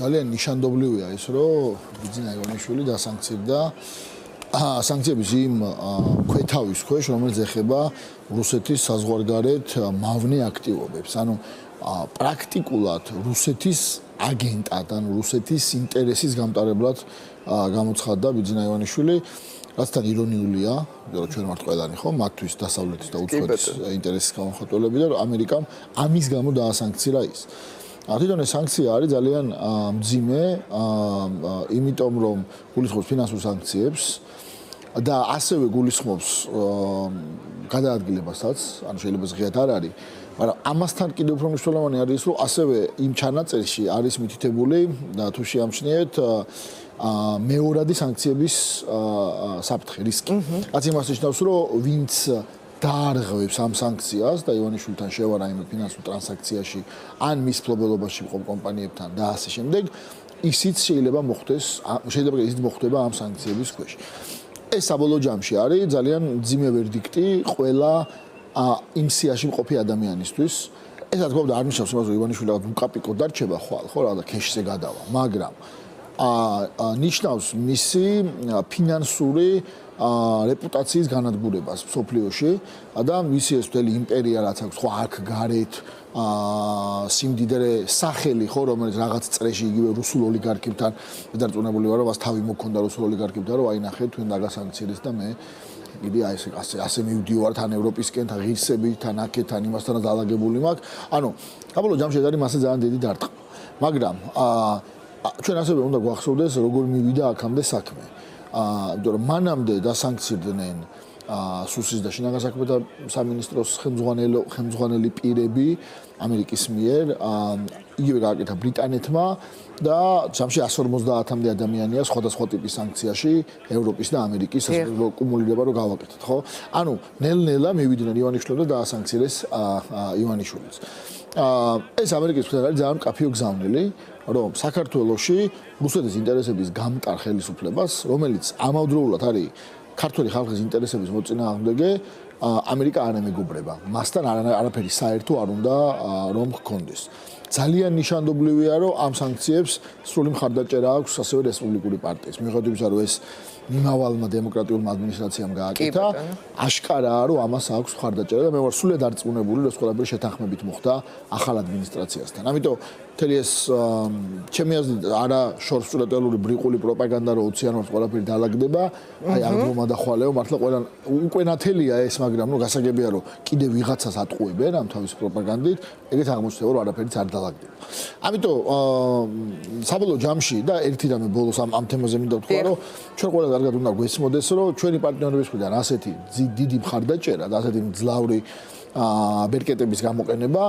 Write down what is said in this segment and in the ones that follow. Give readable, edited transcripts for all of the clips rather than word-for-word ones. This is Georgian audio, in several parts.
ძალიან ნიშანდობლივია ის, რომ ბიძინა ივანიშვილი დასანქცირდა სანქციების იმ ქვეთავის ქვეშ, რომელიც ეხება რუსეთის საზღვარგარეთ მავნე აქტივობებს. ანუ პრაქტიკულად რუსეთის აგენტად, ანუ რუსეთის ინტერესის გამტარებლად გამოცხადდა ბიძინა ივანიშვილი, რაც თან ირონიულია, რომ ჩვენ ვართ ყველანი ხო, მათთვის დასავლეთის და უცხოეთის ინტერესის გამოხატულები და ამერიკამ ამის გამო დაასანქცირა ის. თვითონ ეს სანქცია არის ძალიან მძიმე, იმიტომ რომ გულისხმობს ფინანსურ სანქციებს და ასევე გულისხმობს გადაადგილებასაც, ანუ შეიძლება ზღიად არ არის, მაგრამ ამასთან კიდევ უფრო მნიშვნელოვანი არის ის, რომ ასევე იმ ჩანაწერში არის მითითებული და თუ შეამჩნიეთ მეორადი სანქციების საფრთხე, რისკი. რაც იმას ნიშნავს, რომ ვინც დაარღვევს ამ სანქციას და ივანიშვილთან შევარა იმ ფინანსურ ტრანზაქციაში, ან მის მფლობელობაში მყოფ კომპანიებთან და ასე შემდეგ, ისიც შეიძლება მოხდება ამ სანქციების ქვეშ. ეს საბოლოო ჯამში არის ძალიან მძიმე ვერდიქტი ყველა იმ სიაში მყოფი ადამიანისთვის. ეს რა თქმა უნდა არ ნიშნავს იმას, რომ ივანიშვილი რაღაც უკაპიკო დარჩება ხვალ, ხო, რაღაც ქეშზე გადავა, მაგრამ ნიშნავს მისი ფინანსური რეპუტაციის განადგურებას მსოფლიოში და მისი ეს მთელი იმპერია რაც აქვს ხო აქ გარეთ სიმდიდრე სახელი ხო რომელიც რაღაც წრეში იგივე რუსულ ოლიგარქებთან დარწმუნებული ვარ რომ მას თავი მოქონდა რუსულ ოლიგარქებთან რომ აი ნახე თქვენ დაგასანქცირეს და მე იგი აი ასე მივდივარ თან ევროპისკენ თან ღირსებით თან აქეთან იმასთანაც დაალაგებული მაქვს ანუ საბოლოო ჯამში ეს არის მასე ძალიან დიდი დარტყმა მაგრამ ჩვენ ასევე უნდა გვახსოვდეს როგორ მივიდა აქამდე საქმე იმიტომ რომ მანამდე დასანქცირდნენ სუსის და შინაგან საქმეთა სამინისტროს ხელმძღვანელი პირები ამერიკის მიერ იგივე გააკეთა ბრიტანეთმა და ჯამში 150-მდე ადამიანია სხვადასხვა ტიპის სანქციაში ევროპის და ამერიკის კუმულირება რო გავაკეთეთ ხო ანუ ნელ-ნელა მივიდნენ ივანიშვილს და დაასანქცირეს ივანიშვილიც ეს ამერიკის მხრიდან არის ძალიან მკაფიო გზავნილი რომ საქართველოში რუსეთის ინტერესების გამტარ ხელისუფლებას რომელიც ამავდროულად არის ქართული ხალხის ინტერესების მოწინააღმდეგე ამერიკა არ ემეგობრება მასთან არაფერი საერთო არ უნდა რომ ჰქონდეს ძალიან ნიშანდობლივია რომ ამ სანქციებს სრული მხარდაჭერა აქვს ასევე რესპუბლიკური პარტიის მიუხედავად იმისა რომ ეს მიმავალმა დემოკრატიულმა ადმინისტრაციამ გააკეთა აშკარაა რომ ამას აქვს მხარდაჭერა და მე ვარ სულად დარწმუნებული რომ ეს ყველაფერი შეთანხმებით მოხდა ახალ ადმინისტრაციასთან ამიტომ მთელი ეს ჩემი აზრით არა შორსწურეთელური ბრიყული პროპაგანდა რომ ოციანობს ყველაფერი დაალაგდება აი აღდგომა და ხვალეო მართლა ყველან უკვე ნათელია ეს მაგრამ ნუ გასაგებია რომ კიდე ვიღაცას ატყუებენ ამ თავის პროპაგანდით ეგეთ აღმოჩნდება რომ არაფერიც არ დაალაგდება ამიტომ საბოლოო ჯამში და ერთი რამე ბოლოს ამ თემაზე მინდა ვთქვა რომ ჩვენ ყველა კარგად უნდა გვესმოდეს რომ ჩვენი პარტნიორების მხრიდან ასეთი დიდი მხარდაჭერა და ასეთი მძლავრი ბერკეტების გამოყენება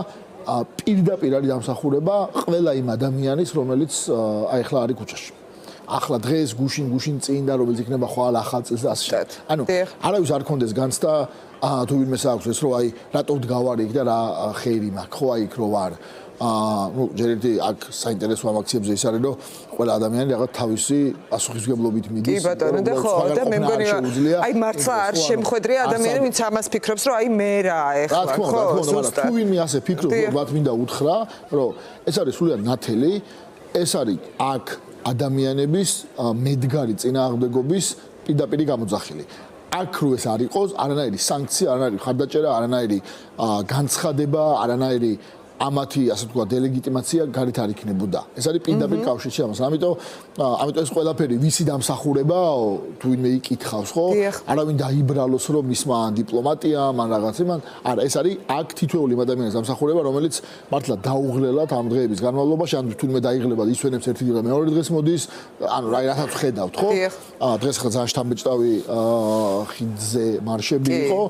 პირდაპირ არის დამსახურება ყველა იმ ადამიანის რომელიც აი ახლა არის ქუჩაში ახლა დღეს გუშინ წინ და რომელიც იქნება ხვალ ახალ წელს და ასე ანუ არავის არ კონდეს განცდა თუ ვინმეს აქვს ეს რომ აი რატო ვდგავარ იქ და რა ხეირი მაქვს ხო აი იქ რო ვარ ну ჯერერთი აქ საინტერესო ამ აქციებზე ის არის რომ ყველა ადამიანი რაღაც თავისი პასუხისმგებლობით მიდის კი ბატონო და ხო და მე მგონი აი მართლა არ შემხვედრია ადამიანი ვინც ამას ფიქრობს რომ აი მე რა ეხლა ხო თუ ვინმე ასე ფიქრობს მათ მინდა უთხრა რომ ეს არის სულად ნათელი ეს არის აქ ადამიანების მედგარი წინააღმდეგობის პირდაპირი გამოძახილი აქ რო ეს არ იყოს არანაირი სანქცია არანაირი ხარდაჭერა არანაირი განცხადება არანაირი ამათი ასე თქვა დელეგიტიმაცია გარეთ არ იქნებოდა. ეს არის პირდაპირ კავშირში ამას. ამიტომ ეს ყველაფერი ვისი დამსახურებაა თუ ვინმე იკითხავს, ხო? არავინ დაიბრალოს რომ მისმა დიპლომატიამ ან რაღაც იმან. არა, ეს არის აქ თითოეული ადამიანის დამსახურება, რომელიც მართლა დაუღლელად ამ დღეების განმავლობაში ან თუნდაც დაიღლება ისვენებს ერთი დღე და მეორე დღეს მოდის, ანუ რასაც ხედავთ, ხო? დღეს ხა ძალიან შთამბეჭდავი ხიდზე მარშები იყო.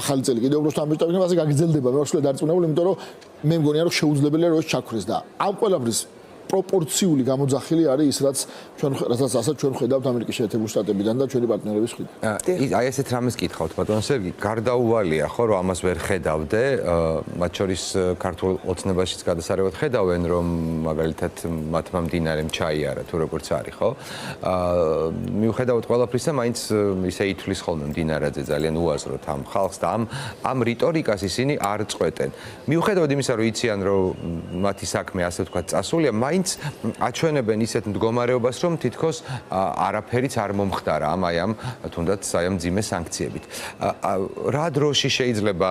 ახალი წელი კიდევ უფრო შთამბეჭდავი, ასე გაგრძელდება. მე ვარ სულ დარწმუნებული, იმიტომ რომ მე მგონია რომ შეუძლებელია რომ ეს ჩაქრეს და ამ ყველაფრის პროპორციული გამოძახილი არის ის რაც ჩვენ ხედავთ ამერიკის შეერთებულ შტატებიდან და ჩვენი პარტნიორების მხრიდან. აი ესეთ რამეს კითხავთ ბატონ სერგი, გარდაუვალია ხო რომ ამას ვერ ხედავდე, მათ შორის ქართულ ოცნებაშიც გადასარევად ხედავენ რომ მაგალითად მათმა მდინარემ ჩაიარა თუ როგორც არის ხო? მიუხედავად ყველაფრისა, მაინც ისე ითვლის ხოლმე მდინარეზე ძალიან უაზროდ ამ ხალხს და ამ რიტორიკას ისინი არ წყვეტენ. მიუხედავად იმისა რომ იციან რომ მათი საქმე ასე ვთქვათ წასულია, მაინც აჩვენებენ ისეთ მდგომარეობას, რომ თითქოს არაფერიც არ მომხდარა ამ თუნდაც აი ამ ძიმე სანქციებით. რა დროში შეიძლება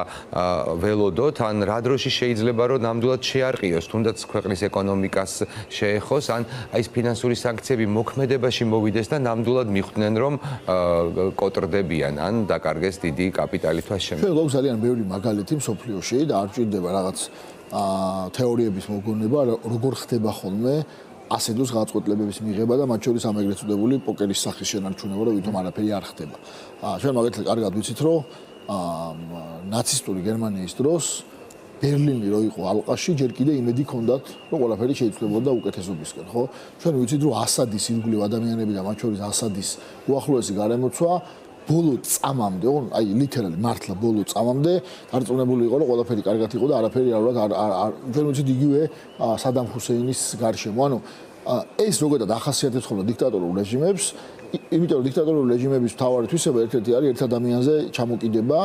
ველოდოთ, ან რა დროში შეიძლება რომ ნამდვილად შეარყიოს თუნდაც ქვეყნის ეკონომიკას შეეხოს, ან აი ეს ფინანსური სანქციები მოქმედებაში მოვიდეს და ნამდვილად მიხვდნენ რომ კოტრდებიან, ან დაკარგეს დიდი კაპიტალი თუ ამ შემდეგ. ჩვენ გვაქვს ძალიან ბევრი მაგალითი მსოფლიოში და არ ჭირდება რაღაც თეორიების მოგონება, როგორ ხდება ხოლმე ასე დროს გადაწყვეტილებების მიღება და მათ შორის ამ ეგრეთ წოდებული პოკერის სახის შენარჩუნება, რომ ვითომ არაფერი არ ხდება. ჩვენ მაგალითად კარგად ვიცით, რომ ნაცისტური გერმანიის დროს ბერლინი რო იყო ალყაში, ჯერ კიდე იმედი ჰქონდათ, რომ ყველაფერი შეიცვლებოდა უკეთესობისკენ, ხო? ჩვენ ვიცით, რომ ასადის ირგვლივ ადამიანები და მათ შორის ასადის უახლოესი გარემოცვა ბოლო წამამდე, აი ლითერალი მართლა ბოლო წამამდე დარწმუნებული იყო, რომ ყველაფერი კარგად იყო და არაფერი ჩვენ ვიცით იგივე სადამ ჰუსეინის გარშემო. ანუ ეს როგორად ახასიათებს ხოლმე დიქტატორულ რეჟიმებს, იმიტომ რომ დიქტატორული რეჟიმების მთავარი თვისება ერთ-ერთი არის ერთ ადამიანზე ჩამოკიდება,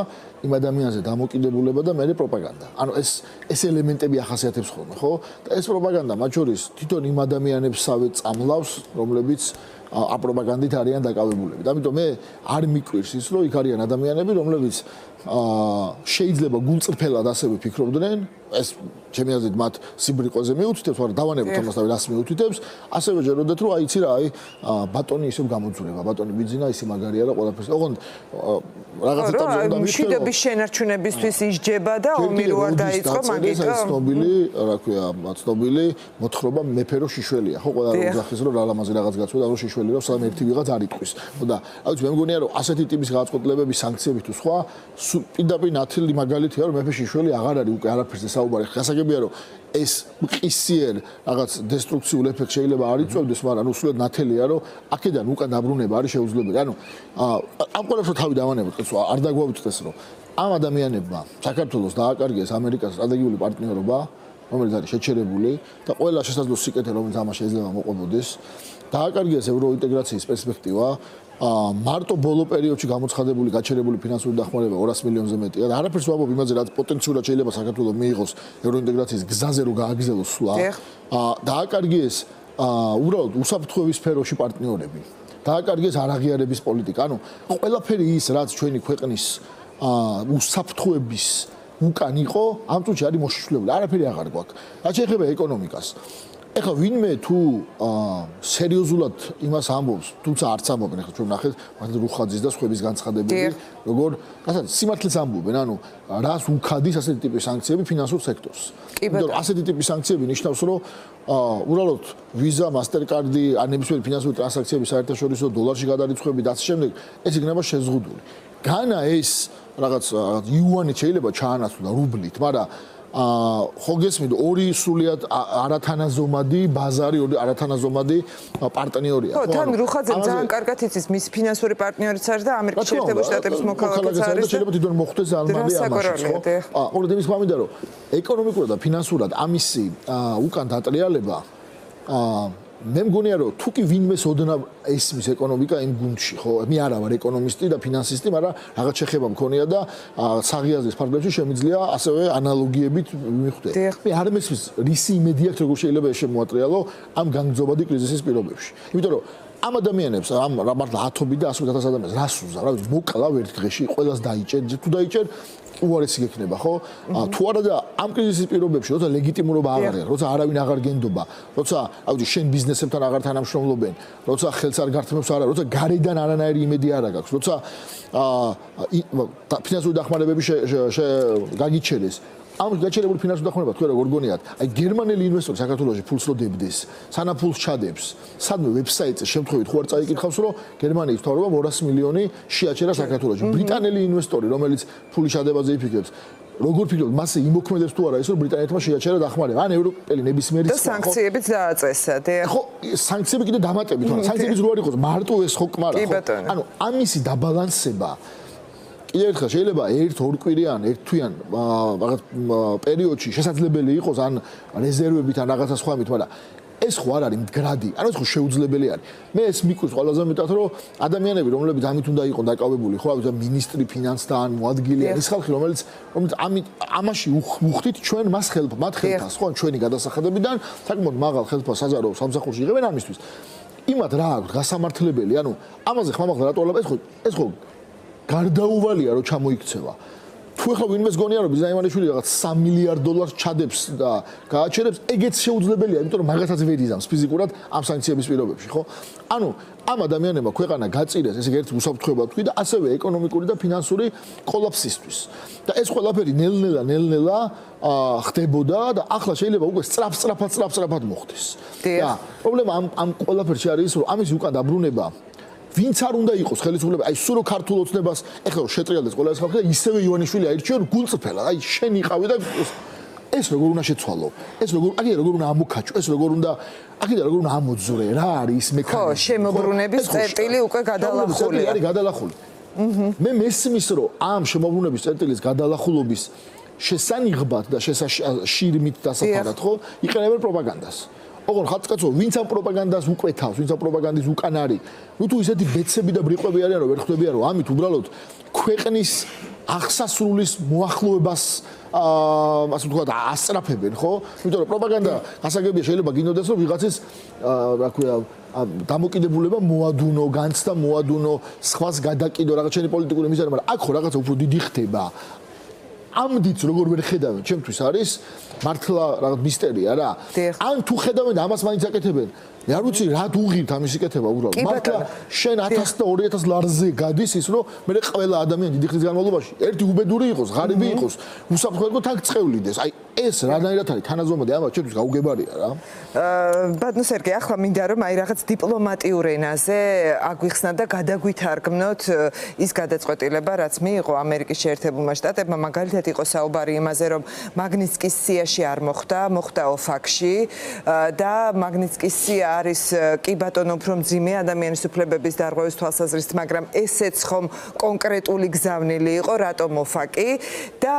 იმ ადამიანზე დამოკიდებულება და მეორე პროპაგანდა. ანუ ეს ელემენტები ახასიათებს ხოლმე, ხო? და ეს პროპაგანდა მათ შორის თვითონ იმ ადამიანებსავე წამლავს, რომლებიც აპროპაგანდით არიან დაკავებულები. და ამიტომ მე არ მიკვირს ის, რომ იქ არიან ადამიანები, რომლებიც შეიძლება გულწრფელად ასევე ფიქრობდნენ, ეს ჩემი აზრით მათ სიბრიყვეზე მიუთითებს, მაგრამ დავანებოთ ამასთან რას მიუთითებს, ასევე ჯეროდათ რომ აიცი რა, ბატონი ისევ გამოძვრება, ბატონი ბიძინა ისე მაგარია რა ყველაფერს. ოღონდ რაღაც ეტაპზე უნდა მივხვდე, მშვიდობის შენარჩუნებისთვის ისჯება და ომი რო არ დაიწყო, მაგიტომ ცნობილი, რა ქვია, ცნობილი მოთხრობა მეფე რო შიშველია, ხო, ყველა ოძახის რომ რა ლამაზი რაღაც გაწვედა, რომ შიშველი რომ სამ ერთი ვიღაც არ იტყვის. და აუცილებლად მე მგონია რომ ასეთი ტიპის გადაწყვეტილებების სანქციები თუ სხვა პირდაპირ ნათელი მაგალითია რომ მეფე შიშველი აღარ არის უკვე არაფერზე საუბარი. გასაგებია რომ ეს მყისიერ რაღაც დესტრუქციულ ეფექტს შეიძლება არ იწვევდეს, მაგრამ უსულოდ ნათელია რომ აქედან უკან დაბრუნება არის შეუძლებელი. ანუ ამ ყველაფერს თავი დავანებოთ, არ დაგვაუწყდეს რომ ამ ადამიანებმა საქართველოს დააკარგეს ამერიკას სტრატეგიული პარტნიორობა, რომელიც არის შეჩერებული და ყველა შესაძლო სიკეთე რომელიც ამას შეიძლება მოყვებოდეს, დააკარგეს ევროინტეგრაციის პერსპექტივა, მარტო ბოლო პერიოდში გამოცხადებული გაჩერებული ფინანსური დახმარება 200 მილიონზე მეტია და არაფერს ვამბობ იმაზე რაც პოტენციურად შეიძლება საქართველოს მიიღოს ევროინტეგრაციის გზაზე რომ გააგრძელოს სვლა. დააკარგეს უბრალოდ უსაფრთხოების სფეროში პარტნიორები. დააკარგეს არაღიარების პოლიტიკა. ანუ ყველაფერი ის რაც ჩვენი ქვეყნის უსაფრთხოების უკან იყო, ამ წუთში არის მოშიშვლებული. არაფერი აღარ გვაქვს. რაც შეეხება ეკონომიკას. ეხლა ვინმე თუ სერიოზულად იმას ამბობს, თუმცა არც ამბობენ, ეხლა ჩვენ ვნახეთ, მაგალითად რუხაძის და სხვების განცხადებები, როგორ სიმართლეს ამბობენ, ანუ რას უქადის ასეთი ტიპის სანქციები ფინანსურ სექტორს. იმიტომ რომ ასეთი ტიპის სანქციები ნიშნავს, რომ უბრალოდ ვიზა, მასტერკარდი, ან ნებისმიერი ფინანსური ტრანზაქციები საერთაშორისო დოლარში გადარიცხვები და ასე შემდეგ, ეს იქნება შეზღუდული. განა ეს რაღაც იუანით შეიძლება ჩაანაცვლო და რუბლით, მაგრამ ხო გესმით ორი სულიად არათანაზომადი ბაზარი, არათანაზომადი პარტნიორია. ხო, თან რუხაძემ ძალიან კარგად იცის, მის ფინანსური პარტნიორიც არის და ამერიკის შეერთებული შტატების მოქალაქეც არის. შეიძლება თვითონ მოხდეს ზალმარი ამაში, ხო? ოღონდ იმის გვამინდა რომ ეკონომიკურად და ფინანსურად ამისი უკან დატრიალება მე მგონია რომ თუ კი ვინმეს ოდნავ ესმის ეკონომიკა იმ გუნდში, ხო? მე არა ვარ ეკონომისტი და ფინანსისტი, მაგრამ რაღაც შეხება მქონია და საღიაზრის ფარგლებში შემიძლია ასევე ანალოგიებით მივხვდე. მე არ მესმის რისი იმედი აქვს როგორ შეიძლება ეს შემოატრიალო ამ განგრძობადი კრიზისის პირობებში. იმიტომ რომ ამ ადამიანებს, ამ მართლა 1000 და 100.000 ადამიანს რას უზარ, რა ვიცი, მოკლავ ერთ დღეში, ყველას დაიჭერ, თუ დაიჭერ უარესი გექნება, ხო? თუ არა და ამ კრიზისის პირობებში, როცა ლეგიტიმურობა აღარ არის, როცა არავინ აღარ გენდობა, როცა, ავდი, შენ ბიზნესებთან აღარ თანამშრომლობენ, როცა ხელს არ გართმევს არა, როცა გარედან არანაირი იმედი არ აქვს, როცა ფინანსური დახმარებები გაგიჩერეს. ამ გაჩერებული ფინანსური დახმარება თქვენ როგორ გონიათ? აი გერმანელი ინვესტორი საქართველოში ფულს რო დებდეს, სანამ ფულს ჩადებს, სადმე ვებსაიტზე შემთხვევით ხო არ წაიკითხავს, რომ გერმანიის მთავრობამ 200 მილიონი შეაჩერა საქართველოში. ბრიტანელი ინვესტორი, რომელიც ფულის ჩადებაზე იფიქრებს, როგორ ფიქრობთ, მასე იმოქმედებს თუ არა ის, რომ ბრიტანეთმა შეაჩერა დახმარება, ან ევროპელი ნებისმიერი და სანქციებიც დააწესა, ხო, სანქციები კიდე დამატებით, მაგრამ სანქციების რო არ იყოს, მარტო ეს ხო კმარა, ხო? ანუ ამისი დაბალანსება კიდევ ერთხელ შეიძლება 1-2 კვირიან, 1 თვიან რაღაც პერიოდში შესაძლებელი იყოს ან რეზერვებით ან რაღაცა სხვამით, მაგრამ ეს ხო არ არის მდგრადი, ანუ ეს ხო შეუძლებელი არის. მე ეს მიკვირს ყველაზე მეტად, რომ ადამიანები, რომლებიც ამით უნდა იყონ დაკავებული, ხო, აი მინისტრი ფინანსთან, მოადგილე, ეს ხალხი, რომელიც ამაში უხდით ჩვენ მას მათ ხელფას, ხო, ჩვენი გადასახადებიდან საკმაოდ მაღალ ხელფას საზარო სამსახურში იღებენ ამისთვის. იმათ რა აქვს გასამართლებელი, ანუ ამაზე ხმამაღლა რატო ვარ, ეს ხო გარდაუვალია რომ ჩამოიქცევა. თუ ახლა ვინმეს გონია რომ ბიზნესმენი რაღაც $3 მილიარდ ჩადებს და გააჩერებს, ეგეც შეუძლებელია, იმიტომ რომ მაგასაც ვერ იზამს ფიზიკურად ამ სანქციების პირობებში, ხო? ანუ ამ ადამიანებმა ქვეყანა გაწირეს, ესე იგი ერთი უსაფრთხოება თქვი და ასევე ეკონომიკური და ფინანსური კოლაფსისთვის. და ეს ყველაფერი ნელ-ნელა ხდებოდა და ახლა შეიძლება უკვე სწრაფად მოხდეს. და პრობლემა ამ ყველაფერში არის რომ ამის უკან დაბრუნება ვინც არ უნდა იყოს ხელისუფლება, აი სულ ქართულ ოცნებას, ეხლა რომ შეტრიალდეს ყველა ეს ხალხი და ისევე ივანიშვილი აირჩიო გულწრფელად, აი შენ იყავი და ეს როგორ უნდა შეცვალო? ეს როგორ უნდა ამოქაჭო? ეს როგორ უნდა ამოძვრე? რა არის ის მექანიზმი? ხო, შემოbrunების წერტილი უკვე გადალახულია. არის გადალახული. მე მესმის რომ ამ შემოbrunების წერტილის გადალახულობის შესანიღბად და შირმით დასაფარად ხო იყენებენ პროპაგანდას. ოღონ ხალხსკაცო, ვინც ამ პროპაგანდას უკვეთავს, ვინც ამ პროპაგანდის უკან არის, ნუ თუ ისეთი ბეცები და ბრიყვები არიან, რომ ვერ ხვდებიან, რომ ამით უბრალოდ ქვეყნის აღსასრულის მოახლოებას ასე ვთქვათ, ასწრაფებენ, ხო? იმიტომ რომ პროპაგანდა გასაგებია შეიძლება გინდოდეს, რომ ვიღაცის რა ქვია, დამოკიდებულება მოადუნო, განცდა მოადუნო, სხვას გადაკიდო, რაღაც შენი პოლიტიკური მიზანი, მაგრამ აქ ხო რაღაცა უფრო დიდი ხდება. ამდიც როგორ ვერ ხედავენ, ჩემთვის არის მართლა რაღაც მისტერია რა. ან თუ ხედავენ და ამას მაინც აკეთებენ, მე არ ვიცი რა დუღირთ ამის იკეთება უბრალოდ. მართლა შენ 1000 და 2000 ლარზე გადის ის, რომ მე ყველა ადამიანი დიდი ხნის განმავლობაში ერთი უბედური იყოს, ღარიბი იყოს, უსაფრთხოებო თან წევლიდეს. აი ეს რანაირად არის თანაზომადი, ამას ჩემთვის გაუგებარია რა. ბატონო სერგეი, ახლა მინდა რომ აი რაღაც დიპლომატიურ ენაზე აგვიხსნა და გადაგვითარგმნოთ ის გადაწყვეტილება, რაც მიიღო ამერიკის შეერთებულმა შტატებმა, მაგალითად იყო საუბარი იმაზე, რომ მაგნიცკის სიაში არ მოხდა ოფაქში და მაგნიცკის სია არის კი ბატონო უფრო მძიმე ადამიანის უფლებების დარღვევის თვალსაზრისით, მაგრამ ესეც ხომ კონკრეტული გზავნილი იყო, რატომ ოფაკი და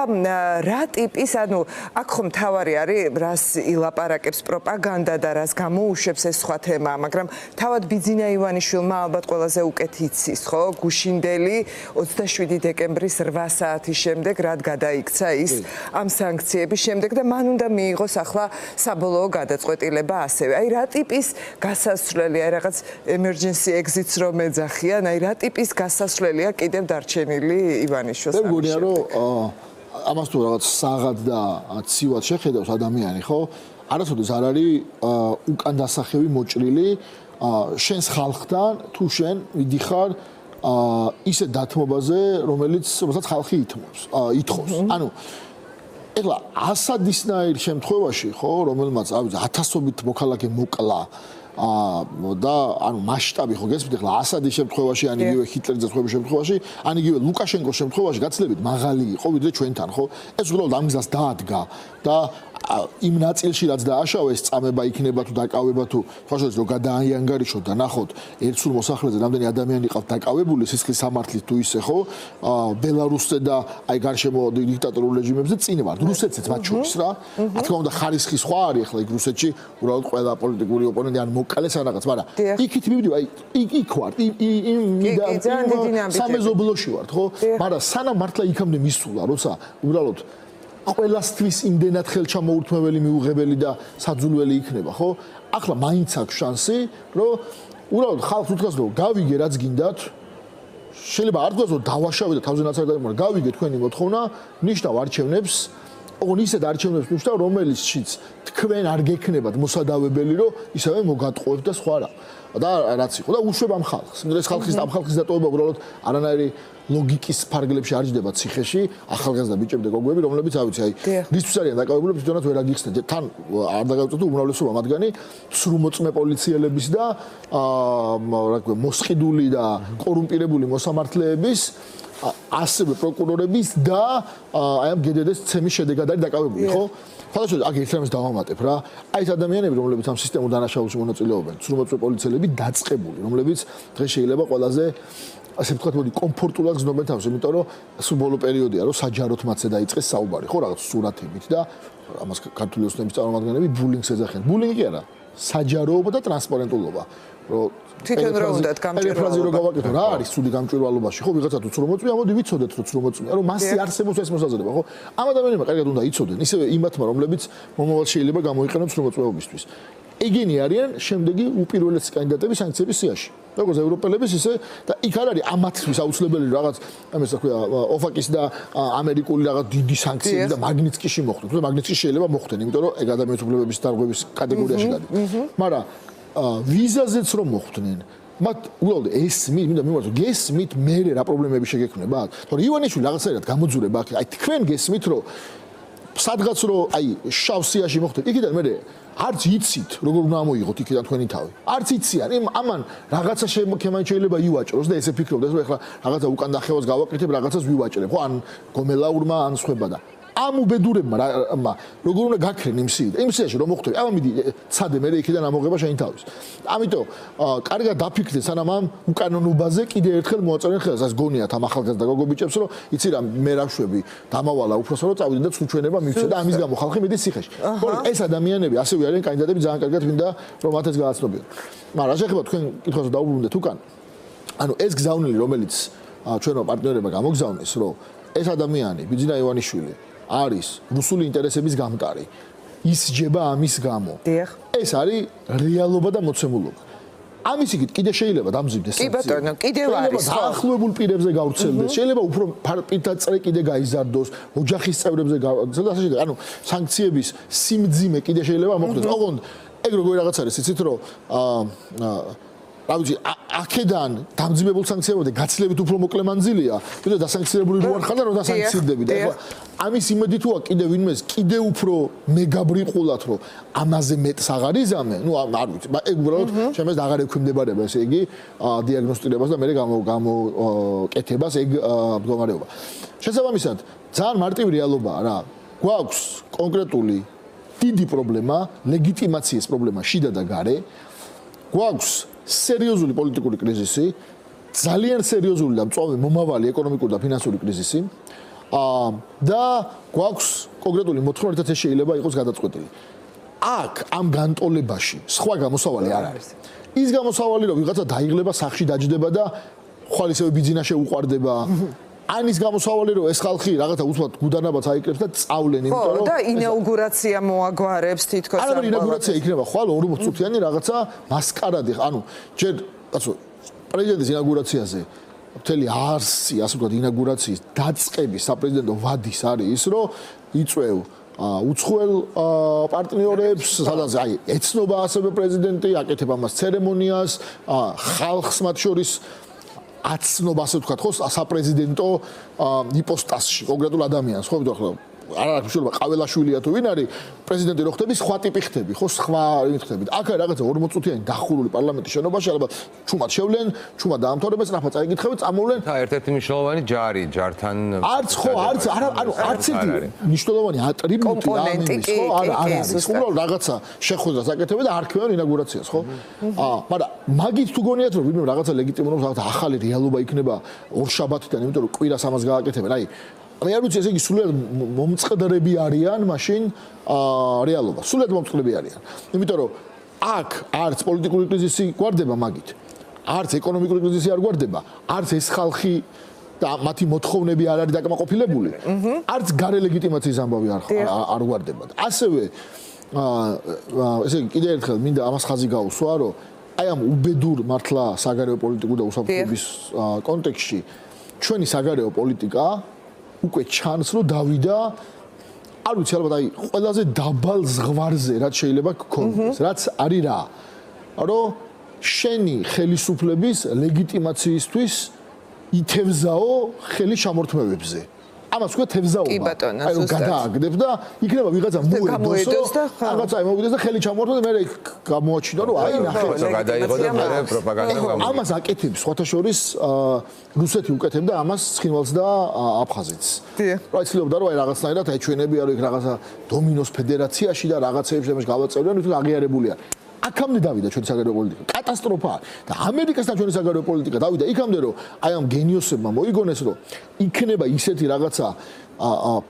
რა ტიპის, ანუ აქ ხომ თავარი არის, რას ილაპარაკებს პროპაგანდა და რას გამოუშვებს ეს სხვა თემა, მაგრამ თავად ბიძინა ივანიშვილმა ალბათ ყველაზე უკეთ იცის, ხო? გუშინდელი 27 დეკემბრის 8 საათის შემდეგ რად გადაიქცა ის ამ სანქციების შემდეგ და მან უნდა მიიღოს ახლა საბოლოო გადაწყვეტილება ასევე. აი რა ტიპის გასასვლელი, აი რაღაც emergency exits რომ ეძახიან, აი რა ტიპის გასასვლელია კიდევ დარჩენილი ივანიშვილს? მე მგონია რომ ამას თუ რაღაც საღად და ცივად შეხედავს ადამიანი, ხო? არასოდეს არ არის უკან დასახევი მოჭრილი შენს ხალხთან, თუ შენ მიდიხარ ისე დათმობაზე, რომელსაც ხალხი ითხოვს. ანუ ეხლა ასადისნაირ შემთხვევაში, ხო, რომელმაც ათასობით მოქალაქე მოკლა და ანუ მასშტაბი ხო გესმით, ეხლა ასადის შემთხვევაში, ან იგივე ჰიტლერის ზღვის შემთხვევაში, ან იგივე ლუკაშენკოს შემთხვევაში გაცილებით მაღალი იყო ვიდრე ჩვენთან, ხო? ეს უბრალოდ ამ გზას დაადგა და იმ ნაწილში რაც დააშავეს, წამება იქნება თუ დაკავება თუ თვალშორის რომ გადააიანგარიშოთ და ნახოთ ერთ სულ მოსახლეზე რამდენი ადამიანი ყავთ დაკავებული სისხლის სამართლით თუ ისე, ხო? ბელარუსზე და აი გარშემო დიქტატორულ რეჟიმებზე წინ ვართ, რუსეთზეც მათ შორის რა. რა თქმა უნდა ხარისხი სხვა არის ახლა იქ რუსეთში, უბრალოდ ყველა პოლიტიკური ოპონენტი ან მოკალეს ან რაღაც, მაგრამ იქით მივიდი, აი იქ ვართ, იმ სამეზობლოში ვართ, ხო? მაგრამ სანამ მართლა იქამდე მისულა, როცა უბრალოდ ყველასთვის იმდენად ხელჩამოურთმეველი, მიუღებელი და საძულველი იქნება, ხო? ახლა მაინც აქვს შანსი, რომ უბრალოდ ხალხს უთხრას, რომ გავიგე რაც გინდათ, შეიძლება არ თქვას, რომ დავაშავე და თავზე ნაცარად მაგრამ გავიგე თქვენი მოთხოვნა, ნიშნავ არჩევნებს, ოღონ ისეთ არჩევნებს ნიშნავ, რომელშიც თქვენ არ გექნებათ მოსადავებელი, რომ ისევე მოგატყუებთ და სხვა რა. და რაც იყო და უშვებ ამ ხალხს. ეს ხალხის დატოვება უბრალოდ არანაირი ლოგიკის ფარგლებში არ ჯდება ციხეში, ახალგაზრდა ბიჭები და გოგოები, რომლებიც ავიცი, აი, რისთვის არიან დაკავებული, თვითონაც ვერ აგიხსნათ. თან არ დაგავწოთ უმრავლესობა მათგანი სრულმოწმე პოლიციელების და რა ქვია, მოსყიდული და კორუმპირებული მოსამართლეების ასევე პროკურორების და აი ამ გედედეს ცემის შედეგად არის დაკავებული, ხო? ფალაშოდ აქ ერთ რამეს დავამატებ რა. აი ეს ადამიანები, რომლებიც ამ სისტემურ დანაშაულში მონაწილეობენ, სრულმოწმე პოლიციელები დაწყებული, რომლებიც დღეს შეიძლება ყველაზე ასე ვთქვათ, მოდი კომფორტულად გზნობენ თავს, იმიტომ რომ სულ ბოლო პერიოდია, რომ საჯაროდ მათზე დაიწყეს საუბარი, ხო, რაღაც სურათებით და ამას ქართული ოცნების წარმომადგენლები ბულინგს ეძახიან. ბულინგი კი არა, საჯაროობა და ტრანსპარენტულობა. რომ თვითონ რა უნდათ გამჭვირვალობა. ფრაზი რო გავაკეთო, რა არის ცუდი გამჭვირვალობაში? ხო, ვიღაცა თუ ცრომოწვია, მოდი ვიცოდეთ, რომ ცრომოწვია, რომ მასზე არსებობს ეს მოსაზრება, ხო? ამ ადამიანებმა კარგად უნდა იცოდნენ, ისევე იმათმა, რომლებიც მომავალში შეიძლება გამოიყენონ ცრომოწვევებისთვის. ეგენი არიან შემდეგი უპირველესი კანდიდატები სანქციების სიაში. როგორც ევროპელების ისე და იქ არ არის ამათთვის აუცილებელი რაღაც ამას რა ქვია ოფაკის და ამერიკული რაღაც დიდი სანქციები და მაგნიცკიში მოხდეს. თუმცა მაგნიცკიში შეიძლება მოხდნენ, იმიტომ რომ ეგ ადამიანის უფლებების დარღვევის კატეგორიაში გადის. მაგრამ ვიზაზეც რომ მოხდნენ მათ უბრალოდ ესმით, მინდა მიმართო, გესმით მე რა პრობლემები შეგექმნება? თორე ივანიშვილი რაღაცაერად გამოძურება აქ. აი თქვენ გესმით რომ სადღაც რომ აი შავსიაში მოხდეთ, იქიდან მე არც იცით როგორ უნდა ამოიღოთ იქიდან თქვენი თავი. არც იციან, ამან რაღაცა შეიძლება ივაჭროს და ესე ფიქრობდეს რომ ეხლა რაღაცა უკან დახევას გავაკეთებ, რაღაცას ვივაჭრებ, ხო? ან გომელაურმა ან სხვება და ამ უბედურებმა როგორ უნდა გაქრენ იმ სიიდან. იმ სიაში რომ მოხდები, აბა მიდი ცადე მე იქიდან ამოღება შენ თავის. ამიტომ კარგად დაფიქრდე სანამ ამ უკანონობაზე კიდე ერთხელ მოაწერენ ხელს. ეს გონიათ ამ ახალგაზრდა გოგობიჭებს რომ იცი რა მე რა შვები, დამავალა უფროსო რომ წავიდნენ და ცუჩვენება მივცე და ამის გამო ხალხი მიდის ციხეში. ხო, ეს ადამიანები ასევე არიან კანდიდატები ძალიან კარგად მინდა რომ მათ ეს გააცნობიონ. მაგრამ რა შეხება თქვენ კითხვაზე დაუბრუნდეთ უკან. ანუ ეს გზავნილი რომელიც ჩვენო პარტნიორებმა გამოგზავნეს რომ ეს ადამიანი ბიძინა ივანიშვილი არის რუსული ინტერესების გამტარი. ის ჯება ამის გამო. ეს არის რეალობა და მოცემულობა. ამის იქით კიდე შეიძლება დამზივდეს კი ბატონო, კიდევ არის ხო? ახლოებულ პირებზე გავრცელდეს, შეიძლება უფრო პირდაწრე კიდე გაიზარდოს, ოჯახის წევრებზე გავრცელდეს, ასე შემდეგ. ანუ სანქციების სიმძიმე კიდე შეიძლება მოხდეს. ოღონდ ეგ როგორი რაღაც არის, იცით რომ რა ვიცი, აქედან დამძიმებულ სანქციებამდე გაცილებით უფრო მოკლე მანძილია, ვიდრე დასანქცირებული რო არ ხარ და რო დასანქცირდები და ეხლა ამის იმედი თუ აქვს კიდე ვინმეს კიდე უფრო მეგაბრიყულად რომ ამაზე მეტს აღარ იზამე, ნუ არ ვიცი, ეგ უბრალოდ შემეს აღარ ექვემდებარება ესე იგი დიაგნოსტირებას და მე გამოკეთებას ეგ მდგომარეობა. შესაბამისად, ძალიან მარტივი რეალობაა რა. გვაქვს კონკრეტული დიდი პრობლემა, ლეგიტიმაციის პრობლემა შიდა და გარე. გვაქვს სერიოზული პოლიტიკური კრიზისი, ძალიან სერიოზული და მწვავე მომავალი ეკონომიკური და ფინანსური კრიზისი. და გვაქვს კონკრეტული მოთხოვნა, რითაც ეს შეიძლება იყოს გადაწყვეტილი. აქ ამ განტოლებაში სხვა გამოსავალი არ არის. ის გამოსავალი რომ ვიღაცა დაიღლება, სახში დაჯდება და ხვალ ისევ ბიძინა შეუყვარდება. ან ის გამოსავალი რომ ეს ხალხი რაღაცა უცბად გუდანაბაც აიკრებს და წავლენ, იმიტომ რომ და ინაუგურაცია მოაგვარებს თითქოს ამ ინაუგურაცია იქნება ხვალ 40 წუთიანი რაღაცა მასკარადი. ანუ ჯერ კაცო პრეზიდენტის ინაუგურაციაზე მთელი არსი, ასე ვთქვათ, ინაუგურაციის დაწყების საპრეზიდენტო ვადის არის ის, რომ იწვევ უცხოელ პარტნიორებს, სადაც აი ეცნობა ასევე პრეზიდენტი, აკეთებ ამას ცერემონიას, ხალხს მათ შორის აცნობა, ასე ვთქვათ, ხო, საპრეზიდენტო იპოსტასში კონკრეტულ ადამიანს, ხო, ვთქვათ, არ არის შეიძლება ყაველაშვილია თუ ვინ არის პრეზიდენტი რო ხდები, სხვა ტიპი ხდები, ხო, სხვა ხდები. აქ არის რაღაცა 40 წუთიანი დახურული პარლამენტის შენობაში, ალბათ ჩუმად შევლენ, ჩუმად დაამთავრებენ, სწრაფად წაიკითხებენ, წამოვლენ. და ერთ-ერთი მნიშვნელოვანი ჯარი, ჯართან არც ხო, არც ერთი მნიშვნელოვანი ატრიბუტი ამის, ხო, არ არის. უბრალოდ რაღაცა შეხვედრას აკეთებენ და არქივენ ინაუგურაციას, ხო? მაგრამ მაგით თუ გონიათ რომ ვინმე რაღაცა ლეგიტიმურობს, რაღაცა ახალი რეალობა იქნება ორშაბათიდან, იმიტომ რომ კვირას ამას გააკეთებენ. აი მე არ ვიცი, ესე იგი სულად მომწყდრები არიან მაშინ რეალობა. სულად მომწყდრები არიან. იმიტომ რომ აქ არც პოლიტიკური კრიზისი გვარდება მაგით. არც ეკონომიკური კრიზისი არ გვარდება. არც ეს ხალხი და მათი მოთხოვნები არ არის დაკმაყოფილებული. არც გარე ლეგიტიმაციის ამბავი არ გვარდება. ასევე ესე იგი კიდევ ერთხელ მინდა ამას ხაზი გაუსვა, რომ აი ამ უბედურ მართლა საგარეო პოლიტიკურ და უსაფრთხოების კონტექსტში ჩვენი საგარეო პოლიტიკა უკვე ჩანს რომ დავიდა არ ვიცი ალბათ აი ყველაზე დაბალ ზღვარზე რაც შეიძლება გქონდეს რაც არის რა რომ შენი ხელისუფლების ლეგიტიმაციისთვის ითევზაო ხელი ჩამორთმევებზე ამას ვქვა თევზაობა აი რომ გადააგდებ და იქნება ვიღაცა მოედოს და რაღაცა მოვიდეს და ხელი ჩამორთმევ და მე გამოაჩინო რომ აი ნახე გადაიღო და მე პროპაგანდა გამო ამას აკეთებს სხვათა შორის რუსეთი უკეთებდა ამას ცხინვალს და აფხაზეთს რა იცლებდა რომ აი რაღაცნაირად ეჩვენები არ იქ რაღაცა დომინოს ფედერაციაში და რაღაცეებს შემეშ გავაწევრიან თვითონ აღიარებულია აქამდე დავიდა ჩვენი საგარეო პოლიტიკა კატასტროფაა და ამერიკასთან ჩვენი საგარეო პოლიტიკა დავიდა იქამდე რომ აი ამ გენიოსებმა მოიგონეს რომ იქნება ისეთი რაღაცა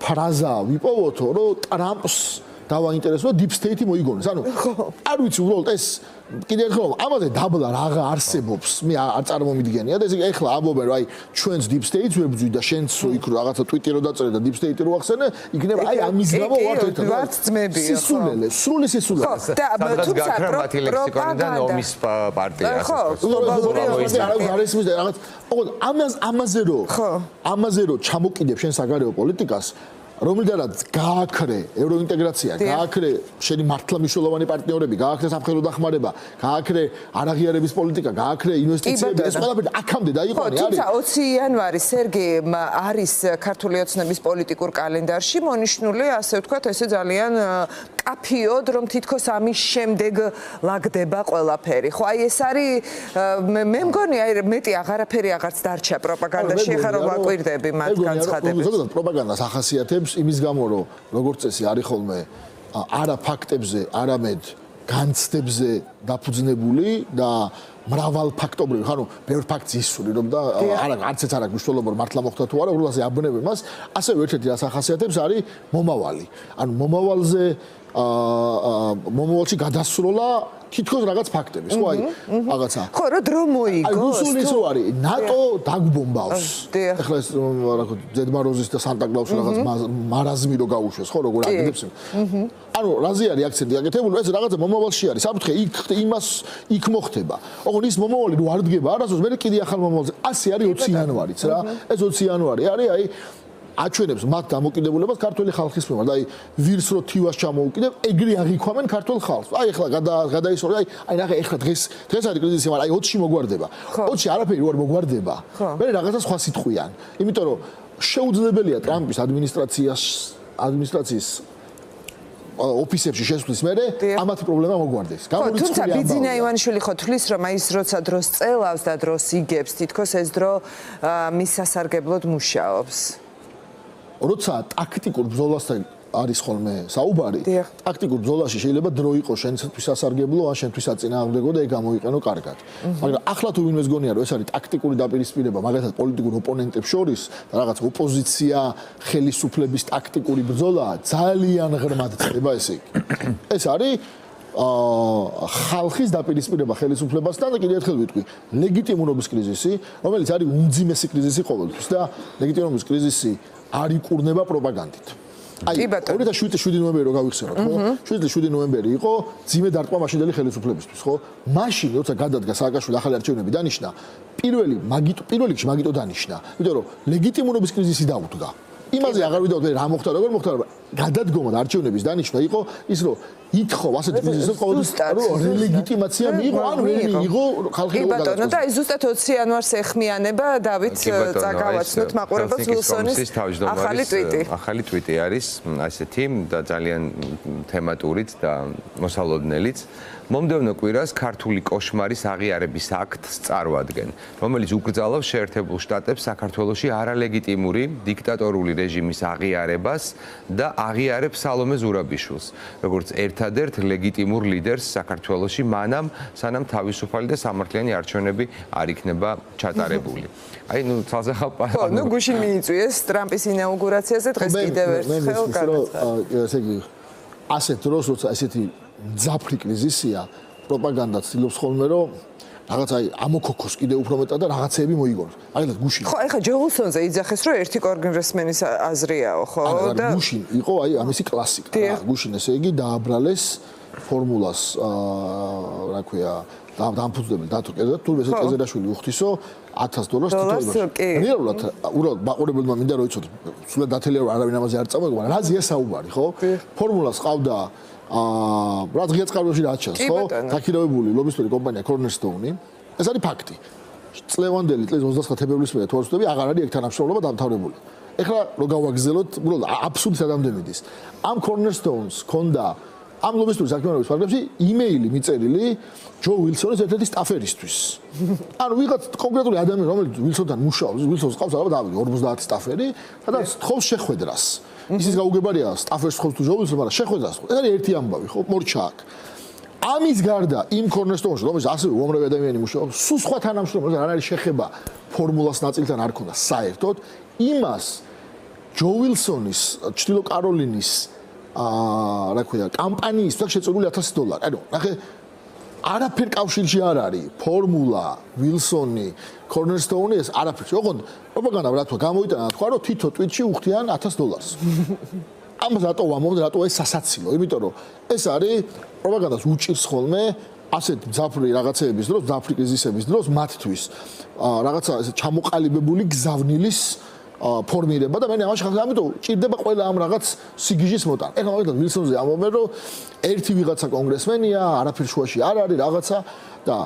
ფრაზა ვიპოვოთო რომ ტრამპს დავაინტერესო deep state-ი მოიგონეს. ანუ არ ვიცი უბრალოდ ეს კიდე ერთხელ ამაზე დაბლა რაღა არსებობს. მე არ წარმომიდგენია და ეს ეხლა ამბობენ რომ აი ჩვენს deep state-ს ვებძვი და შენც რო იქ რაღაცა Twitter-ი რო დაწერე და deep state-ი რო ახსენე, იქნება აი ამის გამო ვართ ერთად. ვართ ძმებიო. სისულელე, სრული სისულელე. სადღაც გაქრა მათი ლექსიკონიდან ომის პარტია ასე რაღაც ამაზე რო ჩამოკიდებ შენ საგარეო პოლიტიკას რომელთანაც გააქრე ევროინტეგრაცია, გააქრე შენი მართლმსაჯულოვანი პარტნიორები, გააქრე სამხედრო დახმარება, გააქრე არაღიარების პოლიტიკა, გააქრე ინვესტიციები, ეს ყველაფერი აქამდე დაიყვანე არის. თუმცა 20 იანვარი სერგი არის ქართული ოცნების პოლიტიკურ კალენდარში მონიშნული, ასე ვთქვათ, ესე ძალიან კაფიოდ, რომ თითქოს ამის შემდეგ ლაგდება ყველაფერი. ხო, აი ეს არის მე მგონი აი მეტი აღარაფერი აღარც დარჩა პროპაგანდაში, ხა რომ ვაკვირდები მათ განცხადებას. ზოგადად პროპაგანდას ახასიათებს იმის გამო რომ როგორც წესი არის ხოლმე არა ფაქტებზე, არამედ განცდებზე დაფუძნებული და მრავალფაქტორული, ხანუ ბევრ ფაქტს ისურვი რომ და არც ეს არ აქვს მნიშვნელობა რომ მართლა მოხდა თუ არა, უბრალოდ აბნევი მას, ასევე ერთ-ერთი რაც ახასიათებს არის მომავალი. ანუ მომავალზე მომავალში გადასროლა თითქოს რაღაც ფაქტების, ხო აი რაღაცა. ხო, რა დრო მოიგოს? აი რუსული ისო არის, ნატო დაგვბომბავს. ეხლა ეს რა თქმა უნდა ზედმაროზის და სანტა-კლაუსის რაღაც მარაზმი რო გაუშვეს, ხო როგორ აგდებს. ანუ რაზე არის აქცენტი აკეთებული, ეს რაღაცა მომავალში არის. საფრთხე იქ მოხდება. ოღონდ ის მომავალი რო არ დგება, არასდროს მე კიდე ახალ მომავალზე. ასე არის 20 იანვარიც რა. ეს 20 იანვარი არის, აი აჩვენებს მათ დამოკიდებულებას ქართული ხალხის მიმართ. აი ვირს რო თივას ჩამოუკიდებ, ეგრე აღიქვამენ ქართულ ხალხს. აი ეხლა გადაისურვე, აი ნახე ეხლა დღეს არის კრიზისი, მაგრამ აი 20-ში მოგვარდება. 20-ში არაფერი არ მოგვარდება. მე რაღაცა სხვა სიტყვიან. იმიტომ რომ შეუძლებელია ტრამპის ადმინისტრაციის ოფისებში შესვლის მერე ამათი პრობლემა მოგვარდეს. თუმცა ბიძინა ივანიშვილი ხო თვლის რომ აი ეს როცა დროს წელავს და დროს იგებს, თითქოს ეს დრო მის სასარგებლოდ მუშაობს. როცა ტაქტიკურ ბრძოლასთან არის ხოლმე საუბარი, ტაქტიკურ ბრძოლაში შეიძლება დრო იყოს შენთვის სასარგებლო, ან შენთვის აწინააღმდეგო და ეგ გამოიყენო კარგად. მაგრამ ახლა თუ ვინმეს გონია რომ ეს არის ტაქტიკური დაპირისპირება, მაგალითად პოლიტიკურ ოპონენტებს შორის და რაღაც ოპოზიცია ხელისუფლების ტაქტიკური ბრძოლა, ძალიან ღრმად წდება ესე იგი. ეს არის ხალხის დაპირისპირება ხელისუფლებასთან და კიდევ ერთხელ ვიტყვი, ლეგიტიმურობის კრიზისი, რომელიც არის უმძიმესი კრიზისი ყოველთვის და ლეგიტიმურობის კრიზისი არ იკურნება პროპაგანდით. აი 2007 ნოემბერი რო გავიხსენოთ, ხო? 7 ნოემბერი იყო ძიმე დარტყმა მაშინდელი ხელისუფლებისთვის, ხო? მაშინ როცა გადადგა სააკაშვილი ახალი არჩევნები დანიშნა, პირველ რიგში მაგიტო დანიშნა, იმიტომ რომ ლეგიტიმურობის კრიზისი დაუდგა. იმაზე აღარ ვიდაოთ მე რა მოხდა, როგორ მოხდა, გადადგომა და არჩევნების დანიშნა იყო ის რომ ითხოვ ასეთი კრიზისის ყოველთვის რომ რელეგიტიმაცია მიიღო, ანუ ვერ მიიღო ხალხი როგორ გადაწყვეტა. და აი ზუსტად 20 იანვარს ეხმიანება დავით წაგავაცნოთ მაყურებელს ვილსონის ახალი ტვიტი. ახალი ტვიტი არის ასეთი და ძალიან თემატურიც და მოსალოდნელიც. მომდევნო კვირას ქართული კოშმარის აღიარების აქტს წარვადგენ, რომელიც უკრძალავს შეერთებულ შტატებს საქართველოში არალეგიტიმური დიქტატორული რეჟიმის აღიარებას და აღიარებს სალომე ზურაბიშვილს, როგორც ერთადერთ ლეგიტიმურ ლიდერს საქართველოში, მანამ სანამ თავისუფალი და სამართლიანი არჩევნები არ იქნება ჩატარებული. აი, ნუ ცალსახავ ხო, ნუ გუშინ მიიწვიეს ტრამპის ინაუგურაციაზე, დღეს კიდევ ერთხელ გადაწყდა. ესე იგი, ასეთ დროს, როცა ესეთი ძაფრი კრიზისია, პროპაგანდა ცდილობს ხოლმე რომ რაღაც აი ამოქოქოს კიდე უფრო მეტად და რაღაცეები მოიგონოს. მაგალითად გუშინ. ხო, ეხლა ჯო უილსონზე იძახეს რომ ერთი კონგრესმენის აზრიაო, ხო? და გუშინ იყო აი ამისი კლასიკა. გუშინ ესე იგი დააბრალეს ფორმულას რა ქვია დამფუძნებელი დათო კეზერაშვილი უხთისო $1000 თითოეულში. რეალურად უბრალოდ მაყურებელმა მინდა რომ იცოდეთ, სულად დათელია რომ არავინ ამაზე არ წამოიგო, მაგრამ რაზეა საუბარი, ხო? ფორმულას ყავდა რა ღია წყაროში რაჩას, ხო? დაქირავებული ლობისტური კომპანია Cornerstone. ეს არის ფაქტი. წლევანდელი წლის 29 თებერვლის მერე თუ არ ვცდები, აღარ არის ეგ თანამშრომლობა დამთავრებული. ეხლა რო გავაგზავნოთ, უბრალოდ აბსურდს ადამდემიდის. ამ Cornerstones ქონდა ამ ლობისტური საქმიანობის ფარგლებში იმეილი მიწერილი ჯო უილსონის ერთ-ერთი სტაფერისთვის. ანუ ვიღაც კონკრეტული ადამიანი, რომელიც უილსონთან მუშაობს, უილსონს ყავს ალბათ 50 სტაფერი, სადაც თხოვს შეხვედრას. ისიც გაუგებარია სტაფერს თხოვს თუ ჯო უილსონს, მაგრამ შეხვედრას. ეს არის ერთი ამბავი, ხო? მორჩა აქ. ამის გარდა იმ Cornerstone-ში, რომელიც ასევე უამრავი ადამიანი მუშაობს, სულ სხვა თანამშრომლებს არ არის შეხება ფორმულას ნაწილთან არ ქონდა საერთოდ, იმას ჯო უილსონის, ჩრდილო კაროლინის რა ქვია, კამპანიისთვის შეწურული $1000. ანუ ნახე არაფერ კავშირში არ არის ფორმულა, ვილსონი, კორნერსტოუნი ეს არაფერში. ოღონდ პროპაგანდამ რა თქვა, გამოიტანა თქვა, რომ თითო ტვიტში უხდიან $1000. ამას რატო ვამბობ, რატო ეს სასაცილო? იმიტომ რომ ეს არის პროპაგანდას უჭირს ხოლმე ასეთ ძაფრი რაღაცეების დროს, ძაფრი კრიზისების დროს მათთვის რაღაცა ესე ჩამოყალიბებული გზავნილის ფორმირება და მე ამაში ხარ, ამიტომ ჭირდება ყველა ამ რაღაც სიგიჟის მოტანა. ეხლა მაგალითად ვილსონზე ამბობენ, რომ ერთი ვიღაცა კონგრესმენია, არაფერ შუაში არ არის რაღაცა და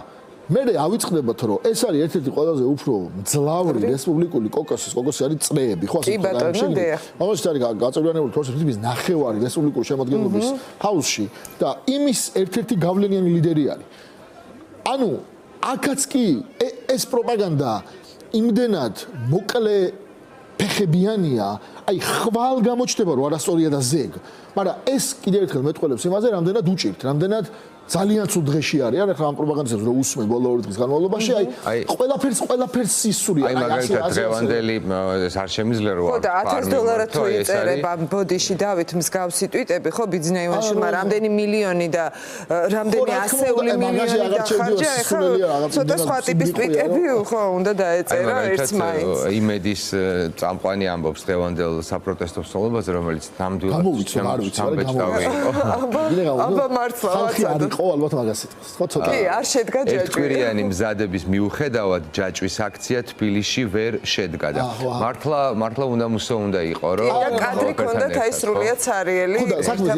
მე ავიწყდებათ, რომ ეს არის ერთ-ერთი ყველაზე უფრო მძლავრი რესპუბლიკური კოკოსი არის წრეები, ხო ასე ბატონო, მაგალითად არის გაწევრიანებული თორსების ნახევარი რესპუბლიკური შემადგენლობის ჰაუსში და იმის ერთ-ერთი გავლენიანი ლიდერი არის. ანუ აქაც კი ეს პროპაგანდა იმდენად მოკლე ფეხებიანია, აი ხვალ გამოჩნდება რომ არასწორია და ზეგ, მაგრამ ეს კიდევ ერთხელ მეტყველებს იმაზე, რამდენად უჭირთ, რამდენად ძალიან ცუდ დღეში არის, არა ხა ამ პროპაგანდას რომ usme ბოლო 2 დღის განმავლობაში, აი ყველაფერს ისურია. აი მაგალითად დღევანდელი ეს არ შემიძლია რომ ხო და $1000 თუ იწერება ბოდიში დავით მსგავსი ტვიტები, ხო ბიზნეიმაშმა რამდენი მილიონი და რამდენი ასეული მილიონი დახარჯა, ეხლა ცოტა სხვა ტიპის ტვიტები ხო უნდა დაეწერა ერთმაინც. იმედის წამყვანი ამბობს დღევანდელ საპროტესტო სოლობაზე, რომელიც ნამდვილად სამბეჭდავი იყო. აბა მართლა ვაცადო. ხო ალბათ მაგას იტყვის. ხო ცოტა. კი, არ შედგა ჯაჭვი. ერთკვირიანი მზადების მიუხედავად ჯაჭვის აქცია თბილისში ვერ შედგა და მართლა უნდამუსო უნდა იყო, რომ და კადრი ქონდათ აი სრულიად ცარიელი. ხო და საქმე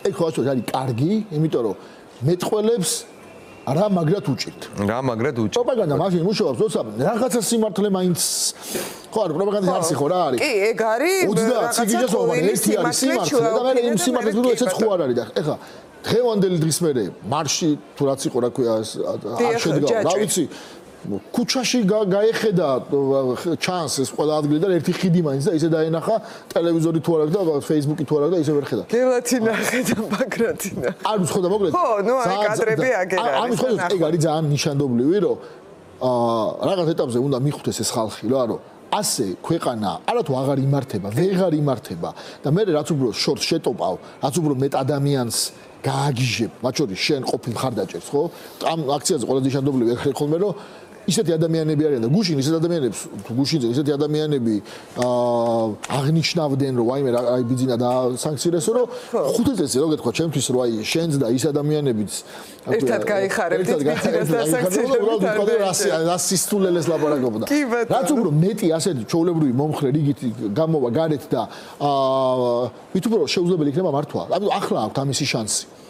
ეგ ხო არის კარგი, იმიტომ რომ მეტყველებს რა მაგრად უჭირთ. რა მაგრად უჭირთ. პროპაგანდა მაშინ მუშაობს, როცა რაღაცა სიმართლე მაინც ხო არის პროპაგანდის არცი ხო რა არის? კი, ეგ არის 30 სიგიჟეს ვამბობ, ერთი არის სიმართლე და მე იმ სიმართლეს ვიდრე ეცეც ხო არ არის და ეხლა დღევანდელი დღის მერე მარში თუ რაც იყო რა ქვია არ შედგა რა ვიცი ქუჩაში გაეხედა ჩანს ეს ყველა ადგილი და ერთი ხიდი მაინც და ისე დაენახა ტელევიზორი თუ არ აქვს და Facebook-ი თუ არ აქვს და ისე ვერ ხედა. გელათი ნახე და ბაგრათი ნახე. არის ხო და მოკლედ. ხო, ნუ აი კადრები აგერ არის. ამის ხო ეგ არის ძალიან ნიშანდობლივი რომ რაღაც ეტაპზე უნდა მიხვდეს ეს ხალხი რა რომ ასე ქვეყანა არათუ აღარ იმართება, ვეღარ იმართება და მე რაც უფრო შორტ შეტოპავ, რაც უფრო მეტ ადამიანს გააგიჟებ, მათ შორის შენ ყოფილ მხარდაჭერს, ხო? ამ აქციაზე ყველაზე ნიშანდობლივი ეგ ხოლმე რომ ისეთი ადამიანები არიან და გუშინ ისეთ ადამიანებს თუ გუშინზე ისეთი ადამიანები აღნიშნავდნენ რომ ვაიმე აი ბიძინა და სანქცირესო რომ 5 წელი რო გეთქვა ჩემთვის რომ აი შენც და ის ადამიანებიც ერთად გაიხარებთ ბიძინას და სანქცირებს რა სისტულელეს ლაპარაკობდა რაც უფრო მეტი ასეთი ჩვეულებრივი მომხრე რიგით გამოვა გარეთ და ვით უფრო შეუძლებელი იქნება მართვა. ამიტომ ახლა აქვს ამისი შანსი.